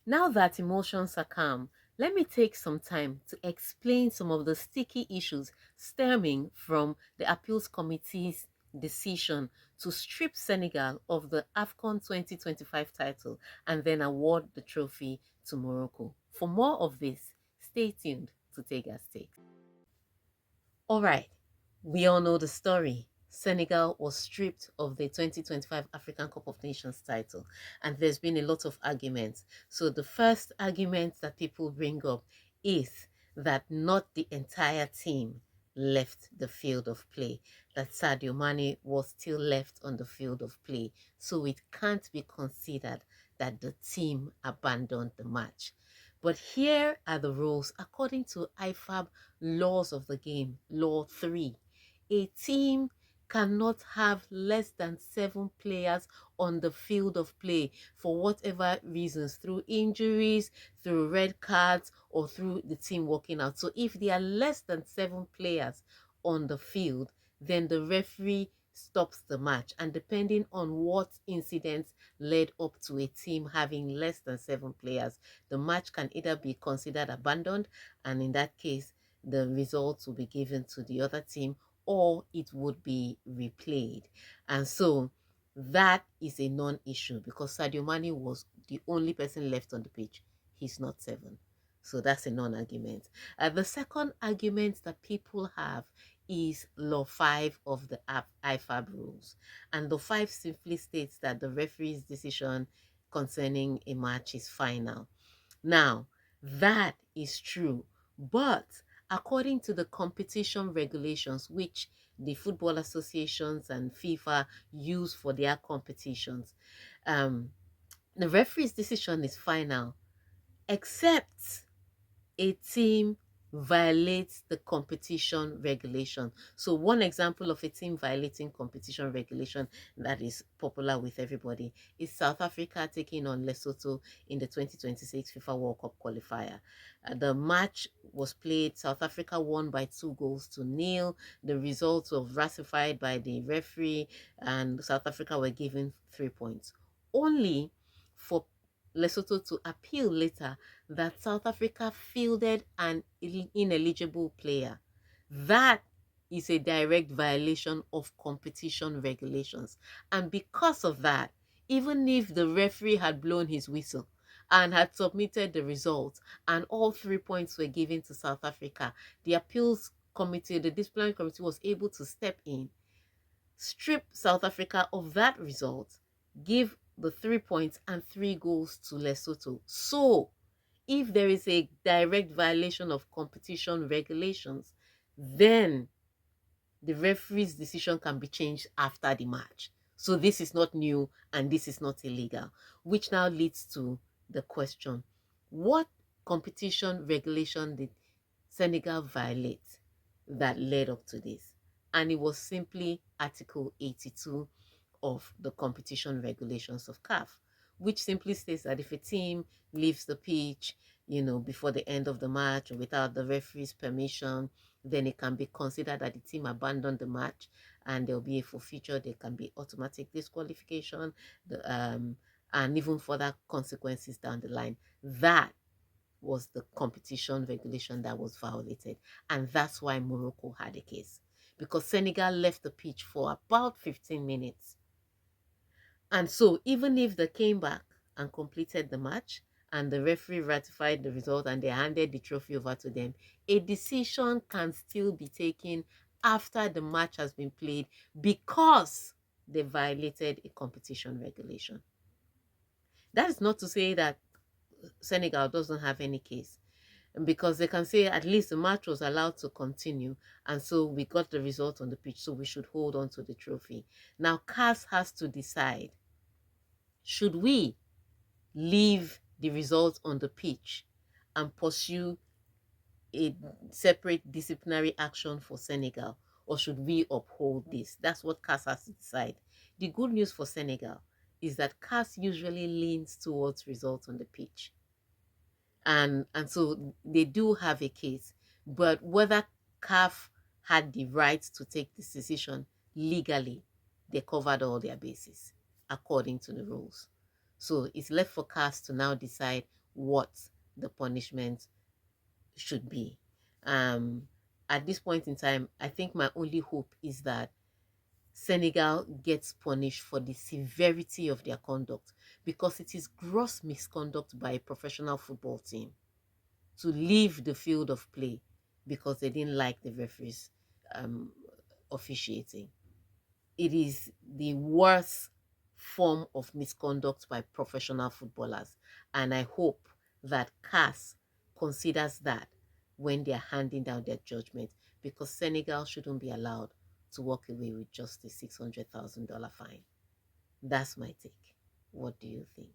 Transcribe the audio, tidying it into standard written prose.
Now that emotions are calm, let me take some time to explain some of the sticky issues stemming from the appeals committee's decision to strip Senegal of the AFCON 2025 title and then award the trophy to Morocco. For more of this, stay tuned to Tega Stakes. All right, we all know the story. Senegal was stripped of the 2025 African Cup of Nations title, and there's been a lot of arguments. So, the first argument that people bring up is that not the entire team left the field of play, that Sadio Mane was still left on the field of play. So, it can't be considered that the team abandoned the match. But here are the rules according to IFAB laws of the game. Law 3. A team cannot have less than 7 players on the field of play for whatever reasons, through injuries, through red cards, or through the team working out. So if there are less than 7 players on the field, then the referee stops the match. And depending on what incidents led up to a team having less than 7 players, the match can either be considered abandoned, and in that case, the results will be given to the other team, or it would be replayed. And so that is a non-issue because Sadio Mane was the only person left on the pitch. He's not 7. So that's a non-argument. The second argument that people have is Law 5 of the IFAB rules. And Law 5 simply states that the referee's decision concerning a match is final. Now, that is true, but according to the competition regulations, which the football associations and FIFA use for their competitions, um, the referee's decision is final, except a team violates the competition regulation. So one example of a team violating competition regulation that is popular with everybody is South Africa taking on Lesotho in the 2026 FIFA World Cup qualifier. The match was played. South Africa won by 2 goals to nil. The results were ratified by the referee, and South Africa were given 3 points. Only for Lesotho to appeal later that South Africa fielded an ineligible player. That is a direct violation of competition regulations. And because of that, even if the referee had blown his whistle and had submitted the results and all 3 points were given to South Africa, the appeals committee, the disciplinary committee was able to step in, strip South Africa of that result, give the 3 points and 3 goals to Lesotho. So if there is a direct violation of competition regulations, then the referee's decision can be changed after the match. So this is not new and this is not illegal, which now leads to the question, what competition regulation did Senegal violate that led up to this? And it was simply Article 82 of the competition regulations of CAF, which simply states that if a team leaves the pitch, before the end of the match or without the referee's permission, then it can be considered that the team abandoned the match and there'll be a forfeiture. There can be automatic disqualification, and even further consequences down the line. That was the competition regulation that was violated. And that's why Morocco had a case. Because Senegal left the pitch for about 15 minutes. And so even if they came back and completed the match and the referee ratified the result and they handed the trophy over to them, a decision can still be taken after the match has been played because they violated a competition regulation. That is not to say that Senegal doesn't have any case, because they can say at least the match was allowed to continue and so we got the result on the pitch, so we should hold on to the trophy. Now CAS has to decide, should we leave the results on the pitch and pursue a separate disciplinary action for Senegal, or should we uphold this? That's what CAS has to decide. The good news for Senegal is that CAS usually leans towards results on the pitch. And so they do have a case. But whether CAF had the right to take this decision legally, they covered all their bases according to the rules. So it's left for CAS to now decide what the punishment should be. Um, at this point in time, I think my only hope is that Senegal gets punished for the severity of their conduct, because it is gross misconduct by a professional football team to leave the field of play because they didn't like the referees um, officiating. It is the worst form of misconduct by professional footballers. And I hope that CAS considers that when they're handing down their judgment, because Senegal shouldn't be allowed to walk away with just a $600,000 fine. That's my take. What do you think?